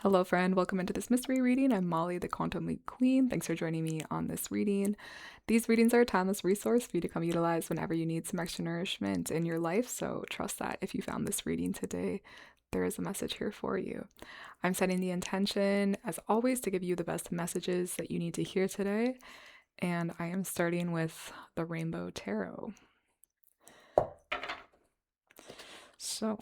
Hello, friend. Welcome into this mystery reading. I'm Molly, the QuantumLeapQueen. Thanks for joining me on this reading. These readings are a timeless resource for you to come utilize whenever you need some extra nourishment in your life. So trust that if you found this reading today, there is a message here for you. I'm setting the intention, as always, to give you the best messages that you need to hear today. And I am starting with the Rainbow Tarot. So,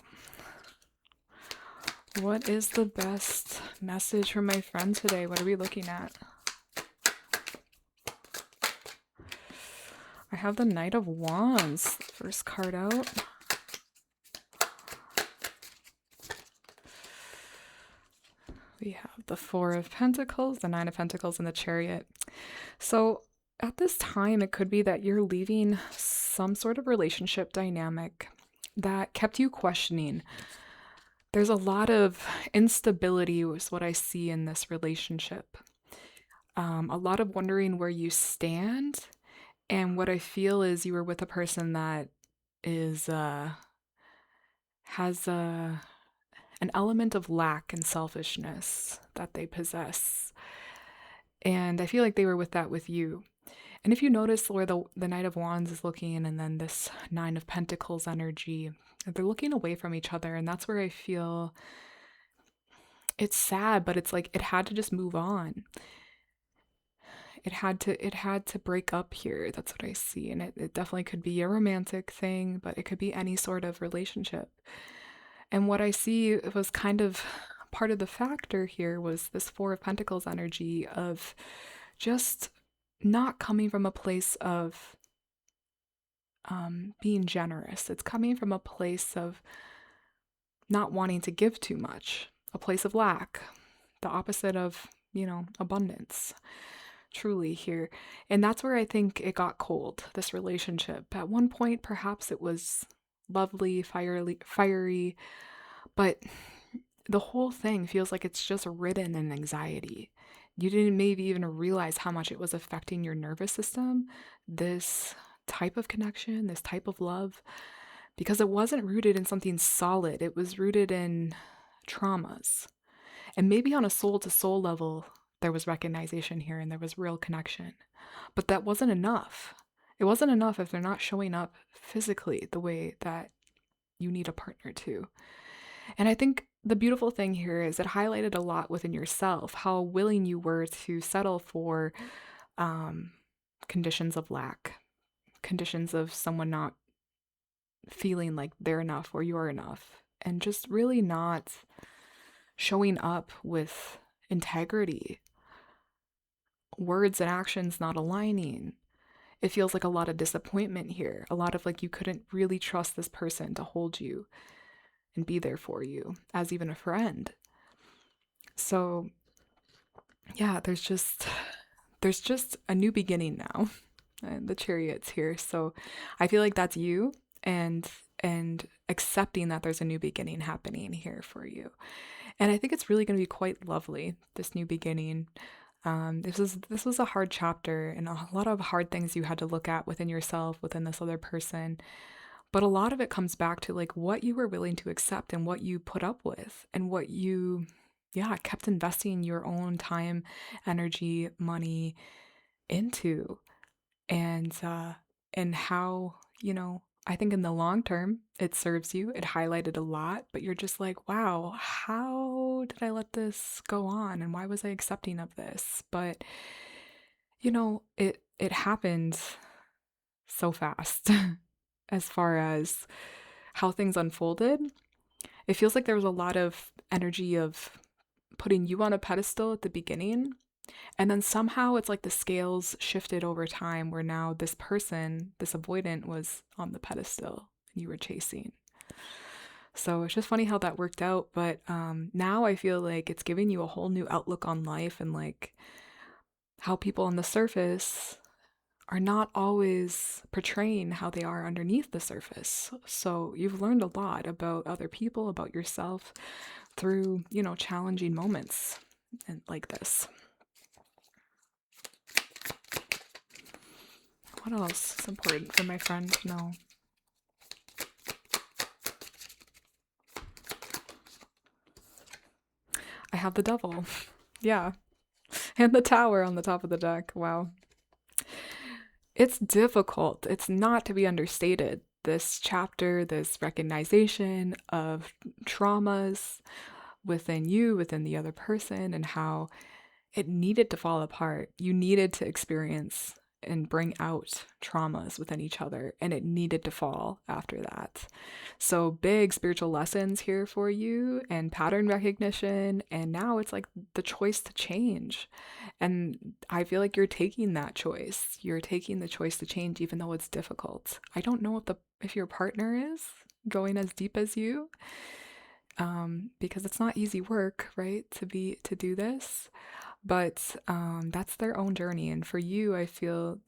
what is the best message from my friend today? What are we looking at? I have the Knight of Wands, first card out. We have the Four of Pentacles, the Nine of Pentacles, and the Chariot. So at this time, it could be that you're leaving some sort of relationship dynamic that kept you questioning. There's a lot of instability is what I see in this relationship. A lot of wondering where you stand. And what I feel is you were with a person that is has an element of lack and selfishness that they possess. And I feel like they were with that with you. And if you notice where the Knight of Wands is looking and then this Nine of Pentacles energy, they're looking away from each other. And that's where I feel it's sad, but it's like it had to just move on. It had to break up here. That's what I see. And it definitely could be a romantic thing, but it could be any sort of relationship. And what I see was kind of part of the factor here was this Four of Pentacles energy of just not coming from a place of being generous. It's coming from a place of not wanting to give too much, a place of lack, the opposite of, abundance, truly here. And that's where I think it got cold, this relationship. At one point, perhaps it was lovely, fiery, but the whole thing feels like it's just ridden in anxiety. You didn't maybe even realize how much it was affecting your nervous system, this type of connection, this type of love, because it wasn't rooted in something solid. It was rooted in traumas. And maybe on a soul-to-soul level, there was recognition here and there was real connection. But that wasn't enough. It wasn't enough if they're not showing up physically the way that you need a partner to. And I think the beautiful thing here is it highlighted a lot within yourself, how willing you were to settle for conditions of lack, conditions of someone not feeling like they're enough or you're enough, and just really not showing up with integrity, words and actions not aligning. It feels like a lot of disappointment here, a lot of like you couldn't really trust this person to hold you and be there for you as even a friend. So yeah, there's just a new beginning now. And the Chariot's here. So I feel like that's you and accepting that there's a new beginning happening here for you. And I think it's really going to be quite lovely, this new beginning. This was a hard chapter and a lot of hard things you had to look at within yourself, within this other person. But a lot of it comes back to like what you were willing to accept and what you put up with and what you, kept investing your own time, energy, money into. And how, I think in the long term, it serves you. It highlighted a lot, but you're just like, wow, how did I let this go on? And why was I accepting of this? But, it happened so fast as far as how things unfolded. It feels like there was a lot of energy of putting you on a pedestal at the beginning. And then somehow it's like the scales shifted over time where now this person, this avoidant, was on the pedestal and you were chasing. So it's just funny how that worked out. But now I feel like it's giving you a whole new outlook on life and like how people on the surface are not always portraying how they are underneath the surface. So you've learned a lot about other people, about yourself through, challenging moments and like this. What else is important for my friend to know? I have the devil. Yeah. And the tower on the top of the deck. Wow. It's difficult. It's not to be understated. This chapter, this recognition of traumas within you, within the other person, and how it needed to fall apart. You needed to experience and bring out traumas within each other, and it needed to fall after that. So, big spiritual lessons here for you, and pattern recognition. And now it's like the choice to change. And I feel like you're taking that choice. You're taking the choice to change, even though it's difficult. I don't know if your partner is going as deep as you, because it's not easy work, right? To do this, but that's their own journey. And for you, I feel,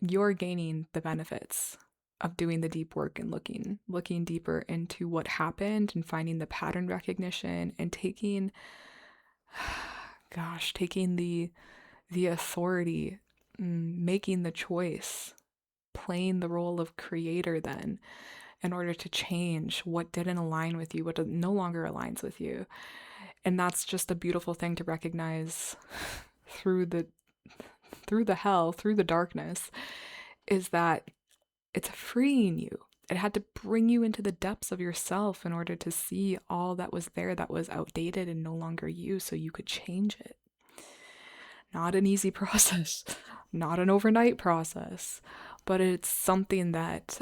you're gaining the benefits of doing the deep work and looking deeper into what happened and finding the pattern recognition and taking taking the authority, making the choice, playing the role of creator then, in order to change what didn't align with you, what no longer aligns with you. And that's just a beautiful thing to recognize through the hell, through the darkness, is that it's freeing you. It had to bring you into the depths of yourself in order to see all that was there that was outdated and no longer you, so you could change it. Not an easy process, not an overnight process, but it's something that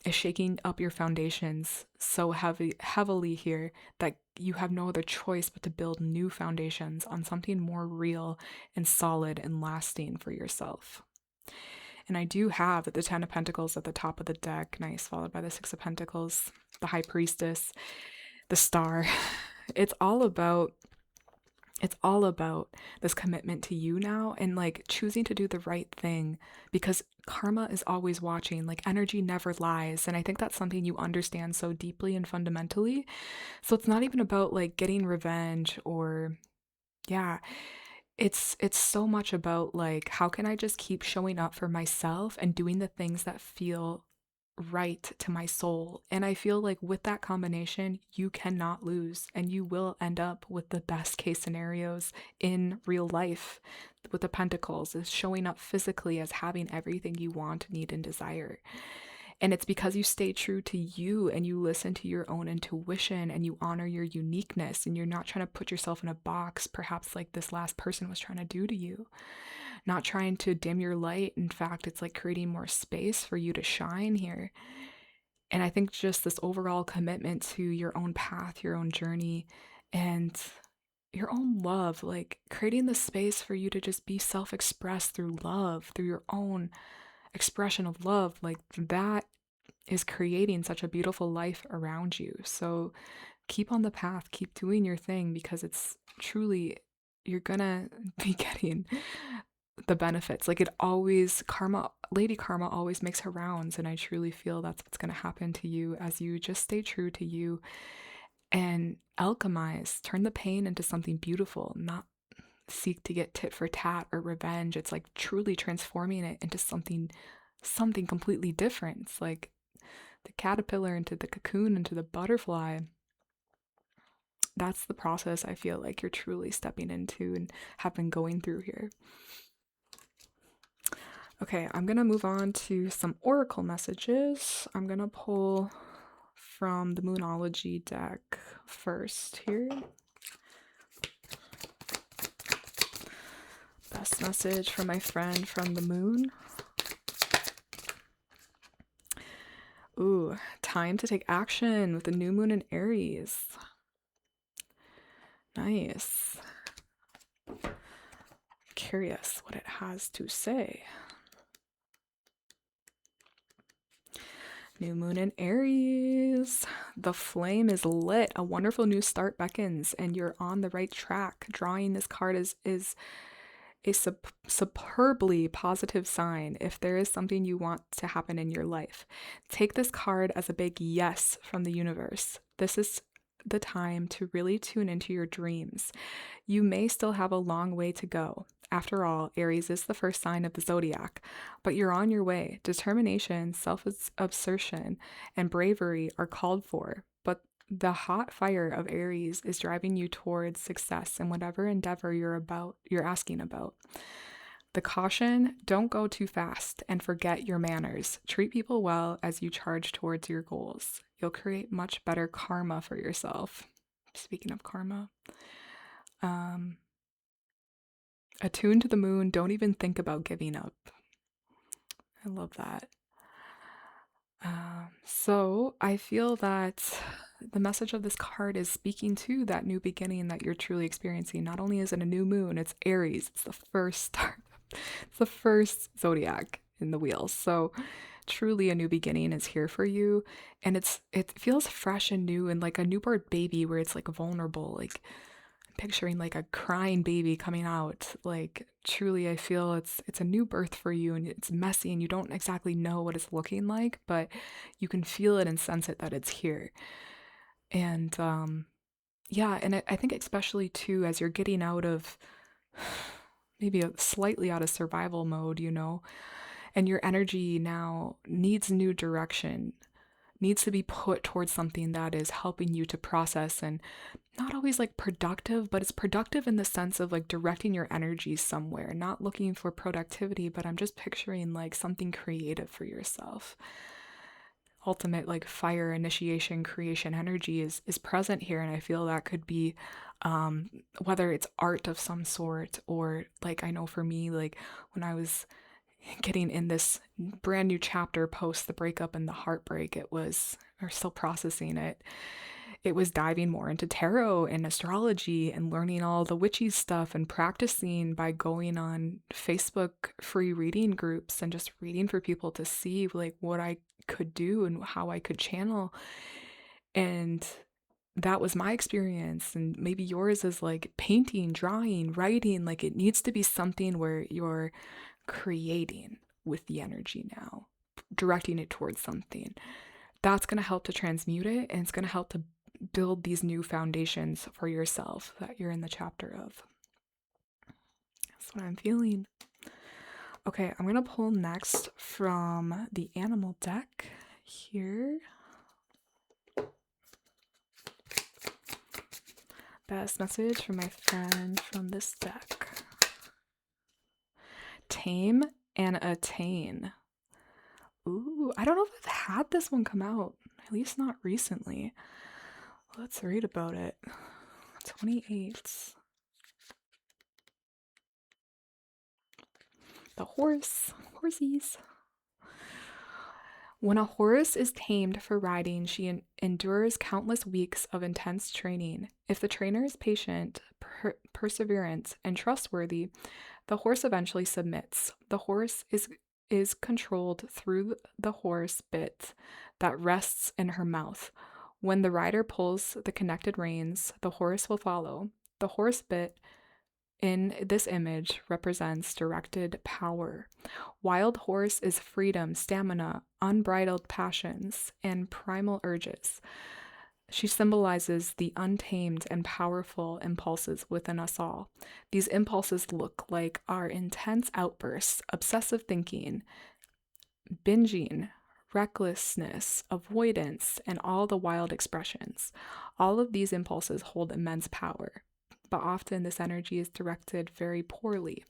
is shaking up your foundations so heavily here that you have no other choice but to build new foundations on something more real and solid and lasting for yourself. And I do have the Ten of Pentacles at the top of the deck, nice, followed by the Six of Pentacles, the High Priestess, the Star. It's all about this commitment to you now, and like choosing to do the right thing, because karma is always watching. Like, energy never lies, and I think that's something you understand so deeply and fundamentally. So it's not even about like getting revenge or it's so much about like, how can I just keep showing up for myself and doing the things that feel right to my soul. And I feel like with that combination, you cannot lose, and you will end up with the best case scenarios in real life. With the Pentacles is showing up physically as having everything you want, need, and desire. And it's because you stay true to you and you listen to your own intuition and you honor your uniqueness, and you're not trying to put yourself in a box, perhaps like this last person was trying to do to you. Not trying to dim your light. In fact, it's like creating more space for you to shine here. And I think just this overall commitment to your own path, your own journey, and your own love, like creating the space for you to just be self-expressed through love, through your own expression of love, like that is creating such a beautiful life around you. So keep on the path, keep doing your thing, because it's truly, you're gonna be getting the benefits. Like, it always, Lady Karma always makes her rounds, and I truly feel that's what's going to happen to you as you just stay true to you and alchemize, turn the pain into something beautiful, not seek to get tit for tat or revenge. It's like truly transforming it into something completely different. It's like the caterpillar into the cocoon into the butterfly. That's the process I feel like you're truly stepping into and have been going through here. Okay, I'm going to move on to some oracle messages. I'm going to pull from the Moonology deck first here. Best message from my friend from the moon. Ooh, time to take action with the new moon in Aries. Nice. Curious what it has to say. New moon in Aries. The flame is lit. A wonderful new start beckons, and you're on the right track. Drawing this card is a superbly positive sign if there is something you want to happen in your life. Take this card as a big yes from the universe. This is the time to really tune into your dreams. You may still have a long way to go. After all, Aries is the first sign of the zodiac, but you're on your way. Determination, self-assertion, and bravery are called for, but The hot fire of Aries is driving you towards success in whatever endeavor you're asking about. The caution, don't go too fast and forget your manners. Treat people well as you charge towards your goals. You'll create much better karma for yourself. Speaking of karma, attune to the moon, don't even think about giving up. I love that. So I feel that the message of this card is speaking to that new beginning that you're truly experiencing. Not only is it a new moon, it's Aries. It's the first start. It's the first zodiac in the wheel. So truly a new beginning is here for you. And it feels fresh and new and like a newborn baby where it's like vulnerable, like picturing like a crying baby coming out. Like truly I feel it's a new birth for you, and it's messy and you don't exactly know what it's looking like, but you can feel it and sense it that it's here. And yeah, and I think especially too as you're getting out of maybe slightly out of survival mode, and your energy now needs new direction, needs to be put towards something that is helping you to process, and not always like productive, but it's productive in the sense of like directing your energy somewhere, not looking for productivity, but I'm just picturing like something creative for yourself. Ultimate like fire initiation creation energy is present here, and I feel that could be whether it's art of some sort, or like I know for me, like when I was getting in this brand new chapter post the breakup and the heartbreak, it was, or still processing it, it was diving more into tarot and astrology and learning all the witchy stuff and practicing by going on Facebook free reading groups and just reading for people to see like what I could do and how I could channel. And that was my experience, and maybe yours is like painting, drawing, writing. Like it needs to be something where you're creating with the energy now, directing it towards something. That's going to help to transmute it, and it's going to help to build these new foundations for yourself that you're in the chapter of. That's what I'm feeling. Okay, I'm going to pull next from the animal deck here. Best message from my friend from this deck. Tame and attain. Ooh, I don't know if I've had this one come out, at least not recently. Let's read about it. 28. The horsies. When a horse is tamed for riding, she endures countless weeks of intense training. If the trainer is patient, perseverant, and trustworthy, the horse eventually submits. The horse is controlled through the horse bit that rests in her mouth. When the rider pulls the connected reins, the horse will follow. The horse bit in this image represents directed power. Wild horse is freedom, stamina, unbridled passions, and primal urges. She symbolizes the untamed and powerful impulses within us all. These impulses look like our intense outbursts, obsessive thinking, binging, recklessness, avoidance, and all the wild expressions. All of these impulses hold immense power, but often this energy is directed very poorly.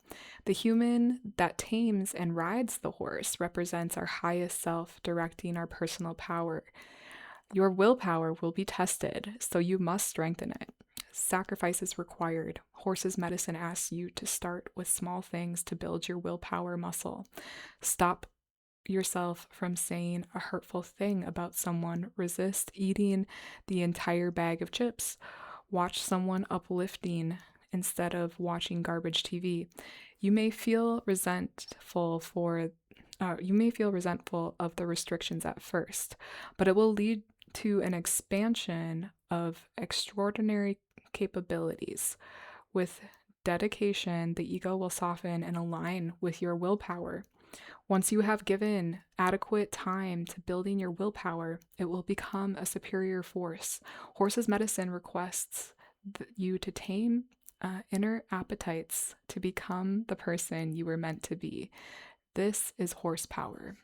The human that tames and rides the horse represents our highest self, directing our personal power. Your willpower will be tested, so you must strengthen it. Sacrifice is required. Horse's medicine asks you to start with small things to build your willpower muscle. Stop yourself from saying a hurtful thing about someone. Resist eating the entire bag of chips. Watch someone uplifting instead of watching garbage TV. You may feel resentful of the restrictions at first, but it will lead to an expansion of extraordinary capabilities. With dedication, the ego will soften and align with your willpower. Once you have given adequate time to building your willpower, it will become a superior force. Horse's medicine requests you to tame inner appetites to become the person you were meant to be. This is horsepower.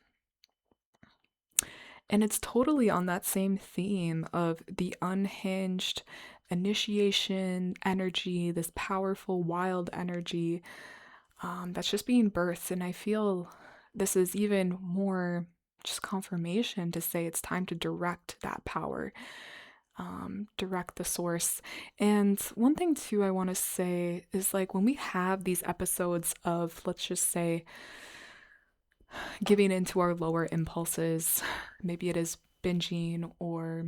And it's totally on that same theme of the unhinged initiation energy, this powerful, wild energy that's just being birthed. And I feel this is even more just confirmation to say it's time to direct that power, direct the source. And one thing, too, I want to say is like when we have these episodes of, let's just say, giving into our lower impulses, maybe it is binging or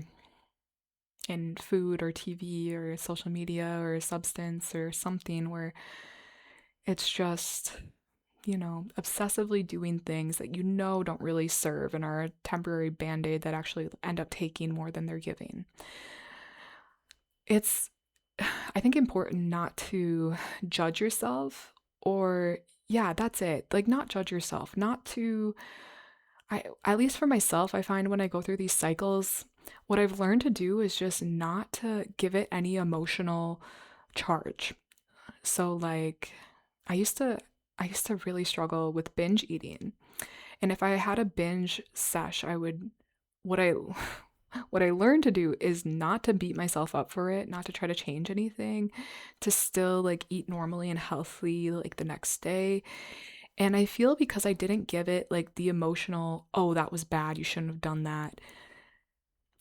in food or TV or social media or substance or something where it's just, obsessively doing things that don't really serve and are a temporary band-aid that actually end up taking more than they're giving. It's, I think, important not to judge yourself or, yeah, that's it. Like, not judge yourself, not to, at least for myself, I find when I go through these cycles, what I've learned to do is just not to give it any emotional charge. So like I used to really struggle with binge eating. And if I had a binge sesh, I would what I what I learned to do is not to beat myself up for it, not to try to change anything, to still like eat normally and healthy like the next day. And I feel because I didn't give it like the emotional, oh, that was bad, you shouldn't have done that,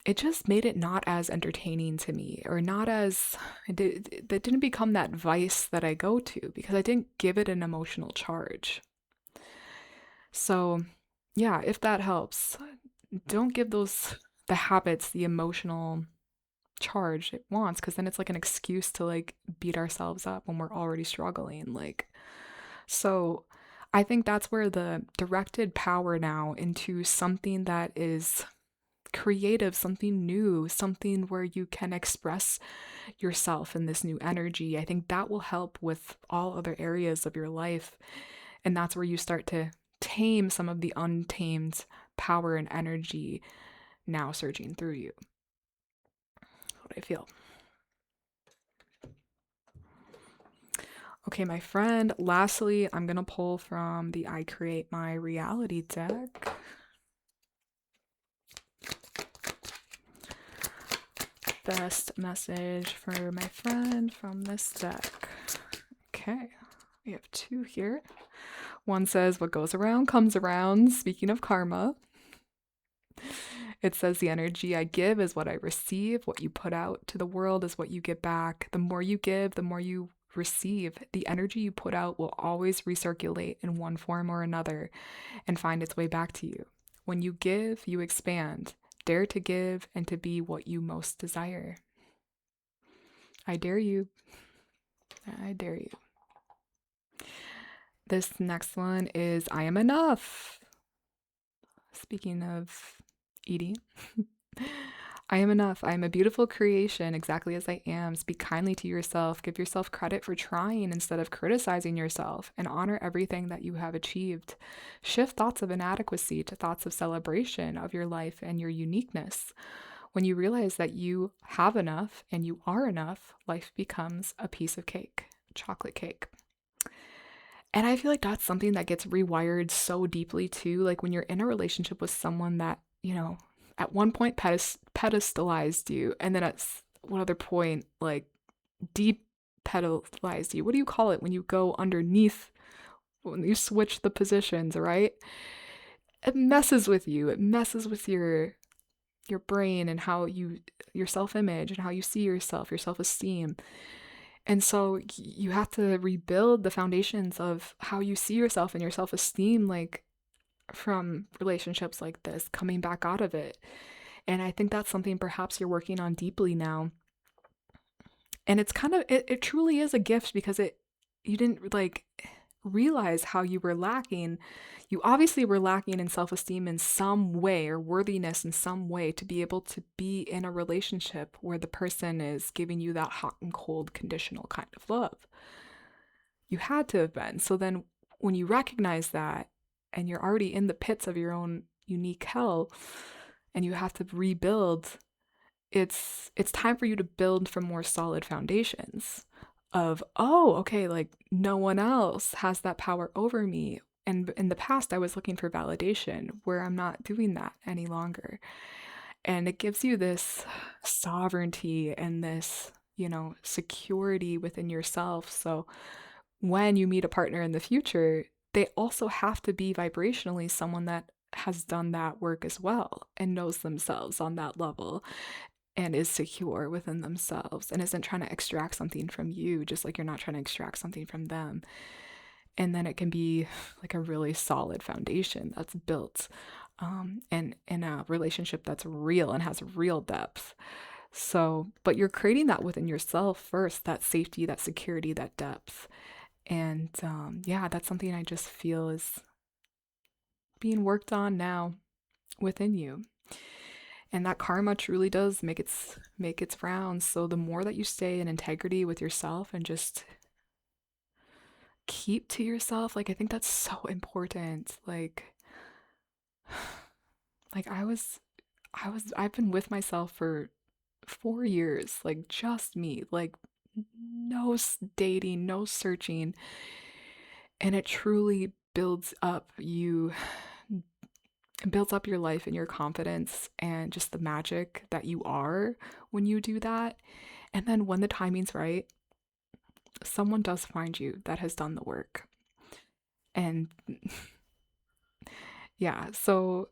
it just made it not as entertaining to me, or not as, that didn't become that vice that I go to because I didn't give it an emotional charge. So, yeah, if that helps, don't give the habits, the emotional charge it wants, because then it's like an excuse to like beat ourselves up when we're already struggling. Like, so I think that's where the directed power now into something that is creative, something new, something where you can express yourself in this new energy. I think that will help with all other areas of your life. And that's where you start to tame some of the untamed power and energy now surging through you. What I feel. Okay, my friend, lastly, I'm going to pull from the I Create My Reality deck. Best message for my friend from this deck. Okay, we have two here. One says, what goes around comes around. Speaking of karma, it says, the energy I give is what I receive. What you put out to the world is what you get back. The more you give, the more you receive. The energy you put out will always recirculate in one form or another and find its way back to you. When you give, you expand. Dare to give and to be what you most desire. I dare you. I dare you. This next one is I am enough. Speaking of eating, I am enough. I am a beautiful creation exactly as I am. Speak kindly to yourself. Give yourself credit for trying instead of criticizing yourself, and honor everything that you have achieved. Shift thoughts of inadequacy to thoughts of celebration of your life and your uniqueness. When you realize that you have enough and you are enough, life becomes a piece of cake, chocolate cake. And I feel like that's something that gets rewired so deeply too. Like when you're in a relationship with someone that, at one point pedestalized you, and then at one other point, like deep pedalized you. What do you call it when you go underneath, when you switch the positions, right? It messes with you. It messes with your brain and how your self-image and how you see yourself, your self-esteem. And so you have to rebuild the foundations of how you see yourself and your self-esteem, like from relationships like this, coming back out of it. And I think that's something perhaps you're working on deeply now. And it's kind of, it truly is a gift because you didn't like realize how you were lacking. You obviously were lacking in self-esteem in some way, or worthiness in some way, to be able to be in a relationship where the person is giving you that hot and cold conditional kind of love. You had to have been. So then when you recognize that and you're already in the pits of your own unique hell and you have to rebuild, it's time for you to build from more solid foundations of, oh, okay, like no one else has that power over me. And in the past, I was looking for validation where I'm not doing that any longer. And it gives you this sovereignty and this, security within yourself. So when you meet a partner in the future, they also have to be vibrationally someone that has done that work as well and knows themselves on that level and is secure within themselves and isn't trying to extract something from you, just like you're not trying to extract something from them. And then it can be like a really solid foundation that's built, and in a relationship that's real and has real depth. So, but you're creating that within yourself first, that safety, that security, that depth. And yeah, that's something I just feel is being worked on now within you. And that karma truly does make its rounds. So the more that you stay in integrity with yourself and just keep to yourself, like I think that's so important. Like I've been with myself for 4 years, like just me, like no dating, no searching. And it truly builds up your life and your confidence and just the magic that you are when you do that. And then when the timing's right, someone does find you that has done the work. And yeah, so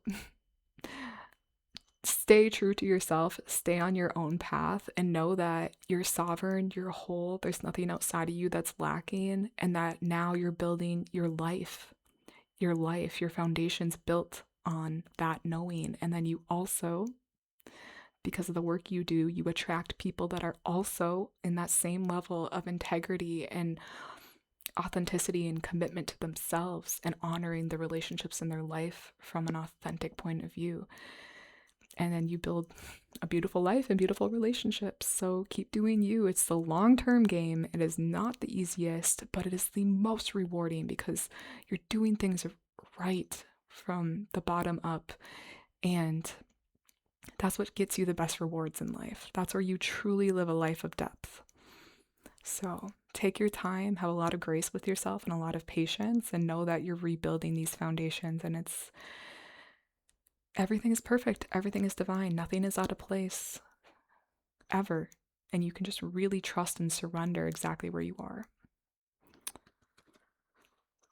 stay true to yourself, stay on your own path, and know that you're sovereign, you're whole, there's nothing outside of you that's lacking, and that now you're building your life. Your foundation's built on that knowing. And then you also, because of the work you do, you attract people that are also in that same level of integrity and authenticity and commitment to themselves and honoring the relationships in their life from an authentic point of view. And then you build a beautiful life and beautiful relationships. So keep doing you. It's the long-term game. It is not the easiest, but it is the most rewarding because you're doing things right from the bottom up. And that's what gets you the best rewards in life. That's where you truly live a life of depth. So take your time, have a lot of grace with yourself and a lot of patience, and know that you're rebuilding these foundations, and everything is perfect. Everything is divine. Nothing is out of place ever. And you can just really trust and surrender exactly where you are.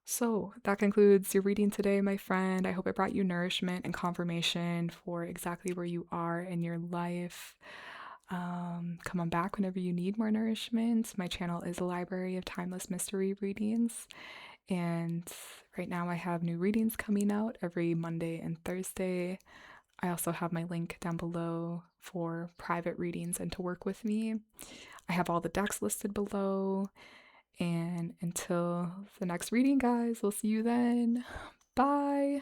So that concludes your reading today, my friend. I hope it brought you nourishment and confirmation for exactly where you are in your life. Come on back whenever you need more nourishment. My channel is a library of timeless mystery readings. And right now I have new readings coming out every Monday and Thursday. I also have my link down below for private readings and to work with me. I have all the decks listed below. And until the next reading, guys, we'll see you then. Bye.